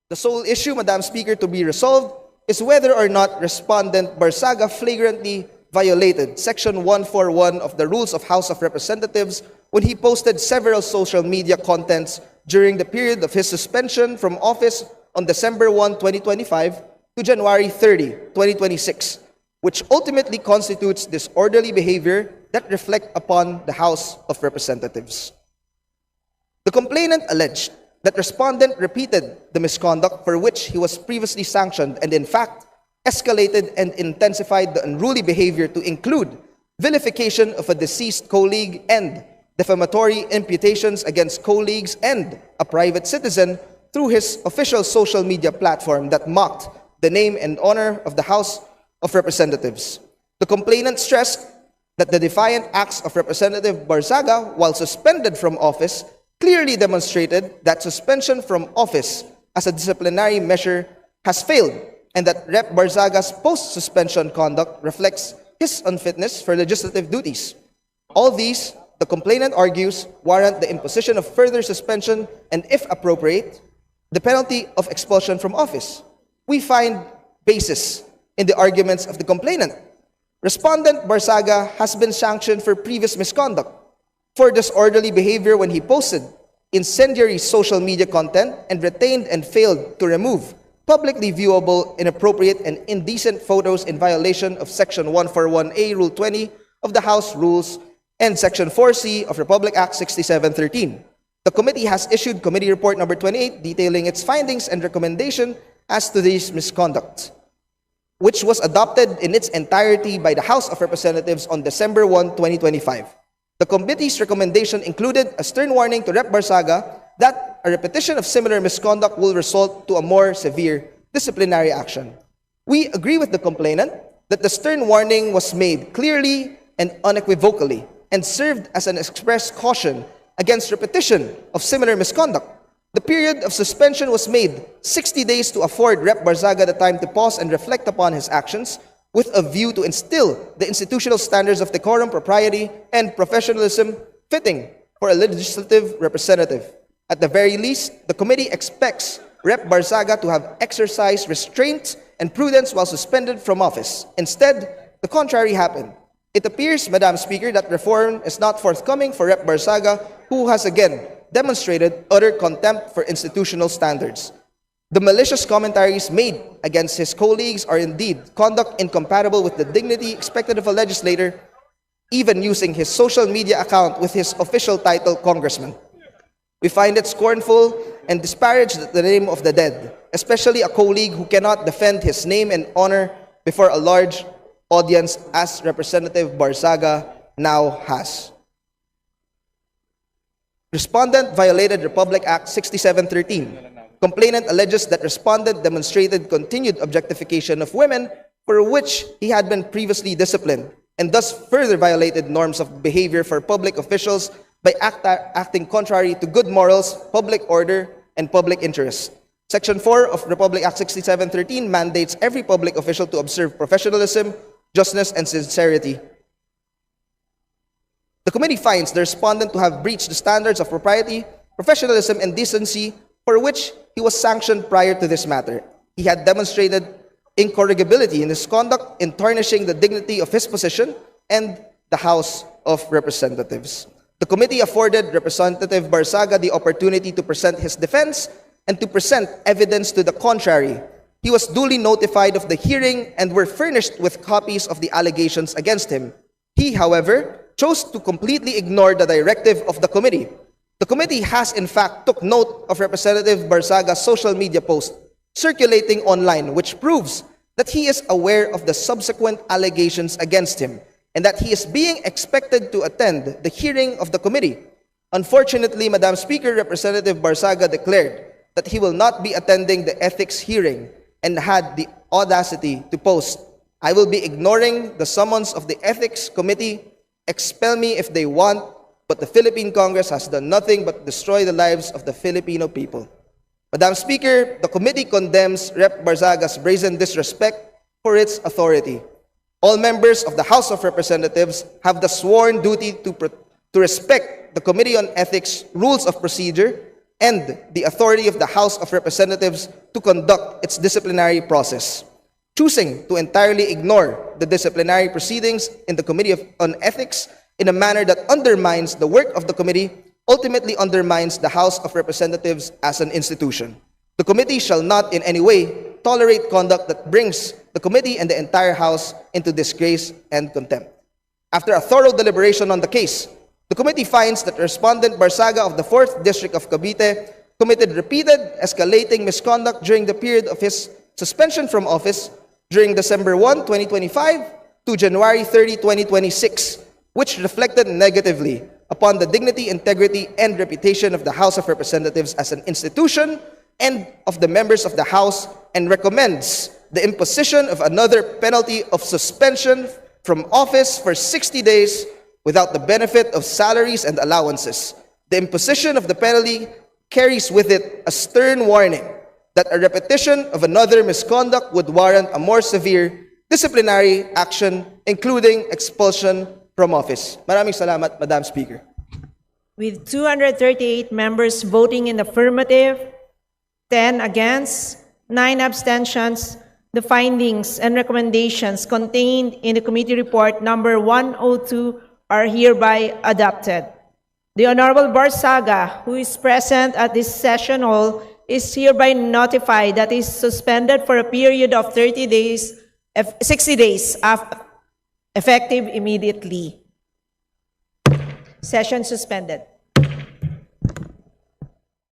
The sole issue, Madam Speaker, to be resolved is whether or not Respondent Barzaga flagrantly violated Section 141 of the Rules of House of Representatives when he posted several social media contents during the period of his suspension from office on December 1, 2025 to January 30, 2026, which ultimately constitutes disorderly behavior that reflect upon the House of Representatives. The complainant alleged that respondent repeated the misconduct for which he was previously sanctioned and in fact escalated and intensified the unruly behavior to include vilification of a deceased colleague and defamatory imputations against colleagues and a private citizen through his official social media platform that mocked the name and honor of the House of Representatives. The complainant stressed that the defiant acts of Representative Barzaga, while suspended from office, clearly demonstrated that suspension from office as a disciplinary measure has failed and that Rep. Barzaga's post-suspension conduct reflects his unfitness for legislative duties. All these, the complainant argues, warrant the imposition of further suspension and, if appropriate, the penalty of expulsion from office. We find basis in the arguments of the complainant. Respondent Barzaga has been sanctioned for previous misconduct, for disorderly behavior when he posted incendiary social media content and retained and failed to remove publicly viewable, inappropriate, and indecent photos in violation of Section 141A, Rule 20 of the House Rules and Section 4C of Republic Act 6713. The committee has issued Committee Report Number 28 detailing its findings and recommendation as to this misconduct, which was adopted in its entirety by the House of Representatives on December 1, 2025. The committee's recommendation included a stern warning to Rep. Barzaga that a repetition of similar misconduct will result to a more severe disciplinary action. We agree with the complainant that the stern warning was made clearly and unequivocally and served as an express caution against repetition of similar misconduct. The period of suspension was made 60 days to afford Rep. Barzaga the time to pause and reflect upon his actions with a view to instill the institutional standards of decorum, propriety, and professionalism fitting for a legislative representative. At the very least, the committee expects Rep. Barzaga to have exercised restraint and prudence while suspended from office. Instead, the contrary happened. It appears, Madam Speaker, that reform is not forthcoming for Rep. Barzaga, who has again demonstrated utter contempt for institutional standards. The malicious commentaries made against his colleagues are indeed conduct incompatible with the dignity expected of a legislator, even using his social media account with his official title, Congressman. We find it scornful and disparage the name of the dead, especially a colleague who cannot defend his name and honor before a large audience as Representative Barzaga now has. Respondent violated Republic Act 6713. Complainant alleges that respondent demonstrated continued objectification of women for which he had been previously disciplined and thus further violated norms of behavior for public officials by acting contrary to good morals, public order, and public interest. Section 4 of Republic Act 6713 mandates every public official to observe professionalism, justness, and sincerity. The committee finds the respondent to have breached the standards of propriety, professionalism, and decency for which he was sanctioned prior to this matter. He had demonstrated incorrigibility in his conduct in tarnishing the dignity of his position and the House of Representatives. The committee afforded Representative Barzaga the opportunity to present his defense and to present evidence to the contrary. He was duly notified of the hearing and were furnished with copies of the allegations against him. He, however, chose to completely ignore the directive of the committee. The committee has in fact took note of Representative Barzaga's social media post circulating online, which proves that he is aware of the subsequent allegations against him and that he is being expected to attend the hearing of the committee. Unfortunately, Madam Speaker, Representative Barzaga declared that he will not be attending the ethics hearing and had the audacity to post, "I will be ignoring the summons of the ethics committee. Expel me if they want, but the Philippine Congress has done nothing but destroy the lives of the Filipino people." Madam Speaker, the committee condemns Rep. Barzaga's brazen disrespect for its authority. All members of the House of Representatives have the sworn duty to respect the Committee on Ethics rules of procedure and the authority of the House of Representatives to conduct its disciplinary process. Choosing to entirely ignore the disciplinary proceedings in the on Ethics in a manner that undermines the work of the committee ultimately undermines the House of Representatives as an institution. The committee shall not in any way tolerate conduct that brings the committee and the entire House into disgrace and contempt. After a thorough deliberation on the case, the committee finds that Respondent Barsaga of the 4th District of Cavite committed repeated escalating misconduct during the period of his suspension from office during December 1, 2025 to January 30, 2026, which reflected negatively upon the dignity, integrity, and reputation of the House of Representatives as an institution and of the members of the House, and recommends the imposition of another penalty of suspension from office for 60 days without the benefit of salaries and allowances. The imposition of the penalty carries with it a stern warning that a repetition of another misconduct would warrant a more severe disciplinary action, including expulsion from office. Maraming salamat, Madam Speaker. With 238 members voting in affirmative, 10 against, 9 abstentions, the findings and recommendations contained in the committee report number 102 are hereby adopted. The Honorable Barsaga, who is present at this session hall, is hereby notified that he is suspended for a period of 60 days, effective immediately. Session suspended.